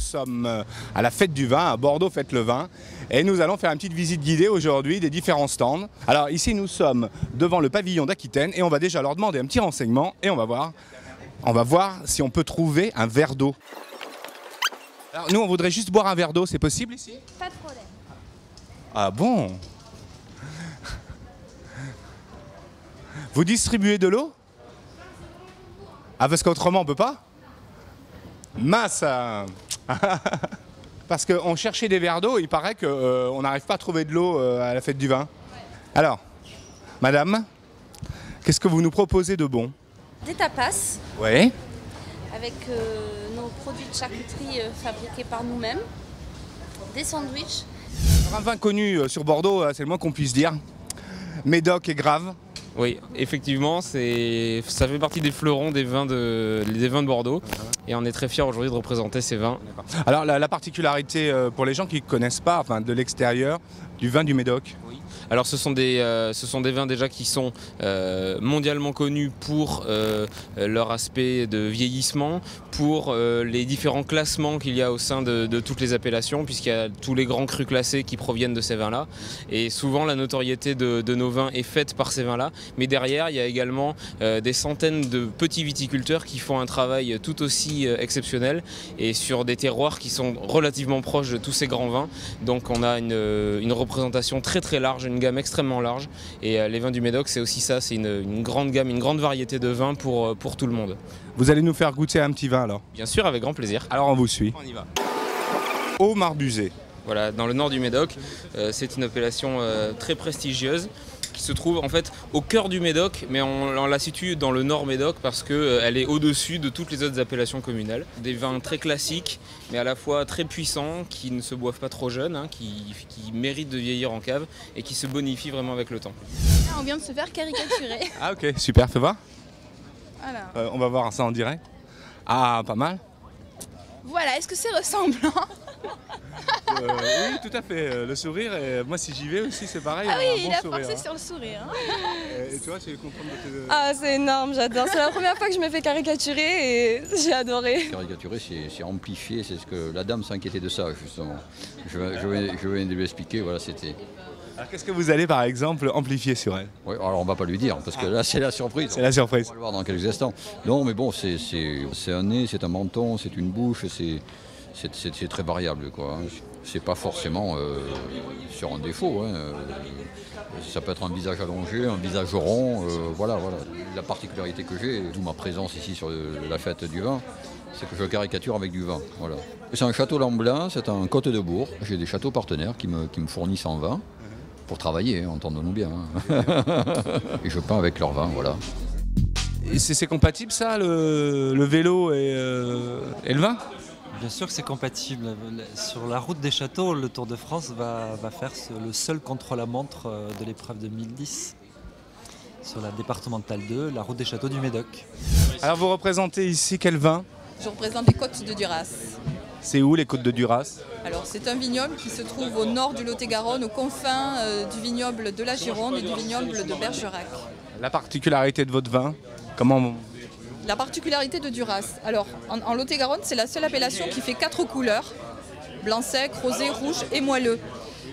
sommes à la fête du vin, à Bordeaux Fête le Vin. Et nous allons faire une petite visite guidée aujourd'hui des différents stands. Alors ici nous sommes devant le pavillon d'Aquitaine et on va déjà leur demander un petit renseignement et on va voir si on peut trouver un verre d'eau. Alors nous on voudrait juste boire un verre d'eau, c'est possible ici? Pas de problème. Ah bon? Vous distribuez de l'eau? Ah parce qu'autrement on peut pas? Mince. Parce qu'on cherchait des verres d'eau, il paraît qu'on n'arrive pas à trouver de l'eau à la fête du vin. Alors, madame, qu'est-ce que vous nous proposez de bon? Des tapas Oui. avec nos produits de charcuterie fabriqués par nous-mêmes. Des sandwichs. Un vin connu sur Bordeaux, c'est le moins qu'on puisse dire. Médoc et Grave. Oui, effectivement, ça fait partie des fleurons des vins de Bordeaux. Et on est très fiers aujourd'hui de représenter ces vins. Alors la particularité pour les gens qui ne connaissent pas, enfin de l'extérieur, du vin du Médoc. Alors ce sont des vins déjà qui sont mondialement connus pour leur aspect de vieillissement, pour les différents classements qu'il y a au sein de toutes les appellations, puisqu'il y a tous les grands crus classés qui proviennent de ces vins-là. Et souvent la notoriété de nos vins est faite par ces vins-là. Mais derrière, il y a également des centaines de petits viticulteurs qui font un travail tout aussi exceptionnel et sur des terroirs qui sont relativement proches de tous ces grands vins. Donc on a une représentation très très large, une gamme extrêmement large, et les vins du Médoc c'est aussi ça, c'est une grande gamme, une grande variété de vins pour tout le monde. Vous allez nous faire goûter un petit vin alors? Bien sûr, avec grand plaisir. Alors on vous suit. On y va. Au Marbuzet. Voilà, dans le nord du Médoc, c'est une appellation très prestigieuse qui se trouve en fait au cœur du Médoc, mais on la situe dans le nord Médoc parce qu'elle est au-dessus de toutes les autres appellations communales. Des vins très classiques, mais à la fois très puissants, qui ne se boivent pas trop jeunes, qui méritent de vieillir en cave et qui se bonifient vraiment avec le temps. On vient de se faire caricaturer. Ah ok, super, fais voir. Voilà. On va voir ça en direct. Ah, pas mal. Voilà, est-ce que c'est ressemblant? Oui, tout à fait. Le sourire, et moi si j'y vais aussi, c'est pareil. Ah oui, un il a bon sourire, forcé hein. sur le sourire. Et toi, tu es contente de te... Ah, c'est énorme, j'adore. C'est la première fois que je me fais caricaturer et j'ai adoré. Caricaturer, c'est amplifier, c'est ce que la dame s'inquiétait de ça, justement. Je viens de lui expliquer, voilà, c'était... Alors qu'est-ce que vous allez par exemple amplifier sur elle? Oui, alors on va pas lui dire, parce que là c'est la surprise. C'est la surprise. On va le voir dans quelques instants. Non, mais bon, c'est un nez, c'est un menton, c'est une bouche, c'est très variable, quoi. C'est pas forcément sur un défaut, hein. Ça peut être un visage allongé, un visage rond, voilà. La particularité que j'ai, d'où ma présence ici sur la fête du vin, c'est que je caricature avec du vin, voilà. C'est un château Lamblin, c'est un côte de bourg. J'ai des châteaux partenaires qui me fournissent en vin, pour travailler, hein, entendons-nous bien. Hein. Et je peins avec leur vin, voilà. Et c'est compatible ça, le vélo et le vin? Bien sûr que c'est compatible. Sur la route des châteaux, le Tour de France va faire le seul contre-la-montre de l'épreuve de 2010. Sur la départementale 2, la route des châteaux du Médoc. Alors vous représentez ici quel vin? Je représente les côtes de Duras. C'est où les côtes de Duras? Alors c'est un vignoble qui se trouve au nord du Lot-et-Garonne, aux confins du vignoble de la Gironde et du vignoble de Bergerac. La particularité de votre vin, comment... La particularité de Duras, alors en Lot-et-Garonne, c'est la seule appellation qui fait 4 couleurs, blanc sec, rosé, rouge et moelleux.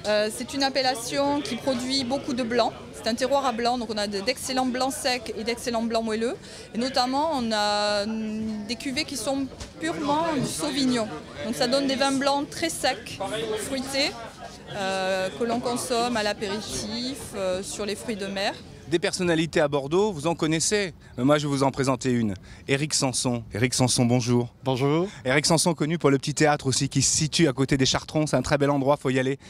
C'est une appellation qui produit beaucoup de blanc. C'est un terroir à blanc, donc on a d'excellents blancs secs et d'excellents blancs moelleux. Et notamment, on a des cuvées qui sont purement du Sauvignon. Donc ça donne des vins blancs très secs, fruités, que l'on consomme à l'apéritif, sur les fruits de mer. Des personnalités à Bordeaux, vous en connaissez? Moi, je vais vous en présenter une. Éric Sanson. Éric Sanson, bonjour. Bonjour. Éric Sanson, connu pour le petit théâtre aussi, qui se situe à côté des Chartrons. C'est un très bel endroit, faut y aller.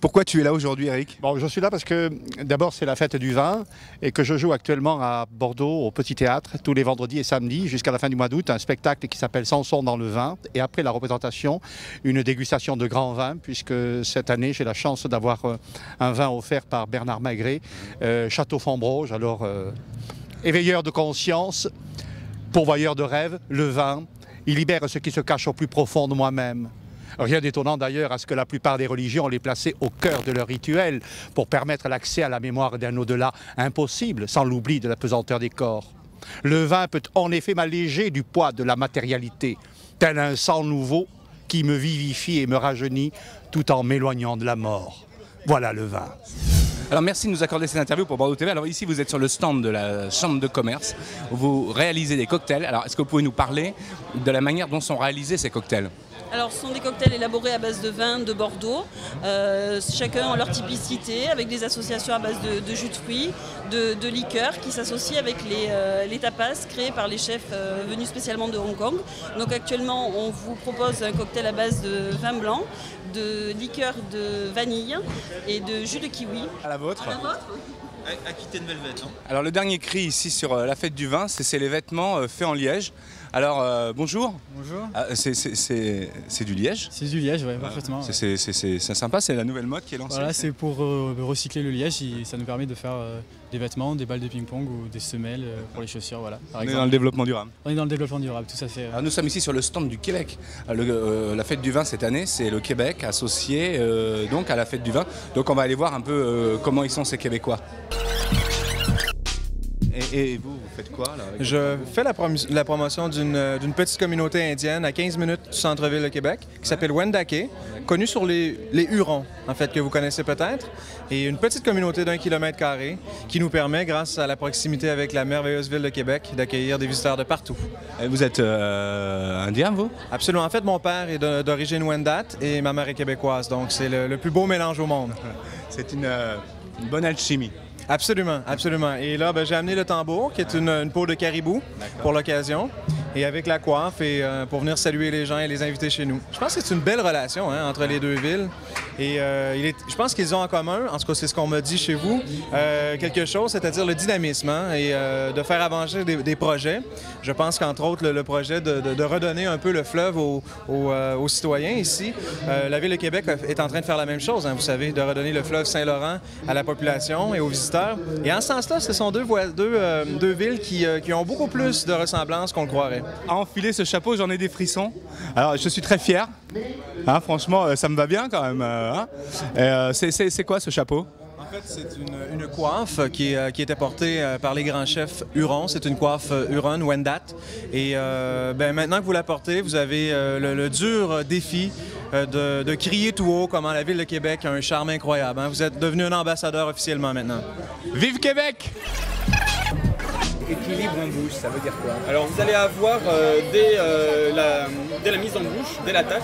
Pourquoi tu es là aujourd'hui, Éric? Bon, je suis là parce que d'abord c'est la fête du vin et que je joue actuellement à Bordeaux au Petit Théâtre tous les vendredis et samedis jusqu'à la fin du mois d'août, un spectacle qui s'appelle Sanson dans le vin, et après la représentation, une dégustation de grands vins, puisque cette année j'ai la chance d'avoir un vin offert par Bernard Magret, Château Fontbroge. Alors éveilleur de conscience, pourvoyeur de rêves, le vin, il libère ce qui se cache au plus profond de moi-même. Rien d'étonnant d'ailleurs à ce que la plupart des religions les plaçaient au cœur de leur rituel pour permettre l'accès à la mémoire d'un au-delà impossible, sans l'oubli de la pesanteur des corps. Le vin peut en effet m'alléger du poids de la matérialité, tel un sang nouveau qui me vivifie et me rajeunit tout en m'éloignant de la mort. Voilà le vin. Alors merci de nous accorder cette interview pour Bordeaux TV. Alors ici vous êtes sur le stand de la Chambre de commerce où vous réalisez des cocktails. Alors est-ce que vous pouvez nous parler de la manière dont sont réalisés ces cocktails ? Alors ce sont des cocktails élaborés à base de vin de Bordeaux, chacun en leur typicité, avec des associations à base de jus de fruits, de liqueurs qui s'associent avec les tapas créés par les chefs venus spécialement de Hong Kong. Donc actuellement on vous propose un cocktail à base de vin blanc, de liqueur de vanille et de jus de kiwi. À la vôtre. À la vôtre. Aquitaine Velvet. Hein. Alors le dernier cri ici sur la fête du vin, c'est les vêtements faits en Liège. Alors bonjour. Bonjour. Ah, c'est du liège. C'est du liège, oui, parfaitement. C'est sympa, c'est la nouvelle mode qui est lancée. Voilà, c'est pour recycler le liège, ça nous permet de faire des vêtements, des balles de ping-pong ou des semelles pour les chaussures, voilà. On est dans le développement durable. On est dans le développement durable, tout à fait. Alors, nous sommes ici sur le stand du Québec. La fête du vin cette année, c'est le Québec associé donc à la fête du vin. Donc on va aller voir un peu comment ils sont ces Québécois. Et vous faites quoi là? Je fais la promotion d'une petite communauté indienne à 15 minutes du centre-ville de Québec qui s'appelle Wendake, connue sur les Hurons, en fait, que vous connaissez peut-être. Et une petite communauté d'1 km² qui nous permet, grâce à la proximité avec la merveilleuse ville de Québec, d'accueillir des visiteurs de partout. Et vous êtes indien, vous? Absolument. En fait, mon père est d'origine Wendat et ma mère est québécoise, donc c'est le plus beau mélange au monde. C'est une bonne alchimie. Absolument, absolument. Et là, j'ai amené le tambour, qui est une peau de caribou pour l'occasion, et avec la coiffe, et pour venir saluer les gens et les inviter chez nous. Je pense que c'est une belle relation entre les deux villes. Et je pense qu'ils ont en commun, en tout cas c'est ce qu'on m'a dit chez vous, quelque chose, c'est-à-dire le dynamisme et de faire avancer des projets. Je pense qu'entre autres, le projet de redonner un peu le fleuve aux citoyens ici. La Ville de Québec est en train de faire la même chose, vous savez, de redonner le fleuve Saint-Laurent à la population et aux visiteurs. Et en ce sens-là, ce sont deux villes qui ont beaucoup plus de ressemblances qu'on le croirait. À enfiler ce chapeau, j'en ai des frissons. Alors, je suis très fier. Franchement, ça me va bien quand même. C'est quoi ce chapeau? En fait, c'est une coiffe qui était portée par les grands chefs Hurons. C'est une coiffe Huron, Wendat. Et maintenant que vous la portez, vous avez le dur défi de crier tout haut comment la Ville de Québec a un charme incroyable. Vous êtes devenu un ambassadeur officiellement maintenant. Vive Québec! Équilibre en bouche, ça veut dire quoi? Alors vous allez avoir dès la mise en bouche, dès l'attaque,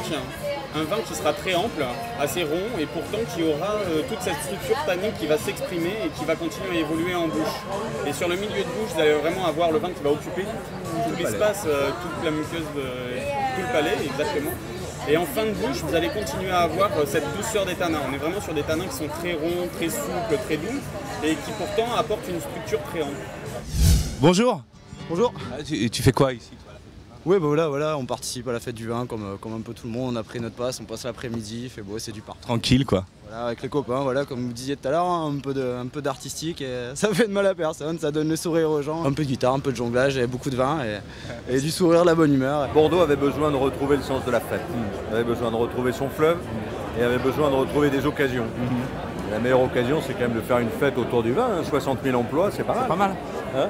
un vin qui sera très ample, assez rond et pourtant qui aura toute cette structure tannique qui va s'exprimer et qui va continuer à évoluer en bouche. Et sur le milieu de bouche, vous allez vraiment avoir le vin qui va occuper tout l'espace, toute la muqueuse, tout le palais, exactement. Et en fin de bouche, vous allez continuer à avoir cette douceur des tanins. On est vraiment sur des tanins qui sont très ronds, très souples, très doux et qui pourtant apportent une structure très ample. Bonjour. Bonjour. Tu fais quoi ici? Oui, voilà, on participe à la fête du vin comme un peu tout le monde. On a pris notre passe, on passe l'après-midi, il fait beau, c'est du partout. Tranquille quoi. Voilà, avec les copains, voilà, comme vous disiez tout à l'heure, un peu d'artistique et ça fait de mal à personne, ça donne le sourire aux gens. Un peu de guitare, un peu de jonglage et beaucoup de vin et du sourire, de la bonne humeur. Bordeaux avait besoin de retrouver le sens de la fête. Il avait besoin de retrouver son fleuve et avait besoin de retrouver des occasions. La meilleure occasion, c'est quand même de faire une fête autour du vin. 60 000 emplois, c'est pas mal. C'est pas mal. Hein ?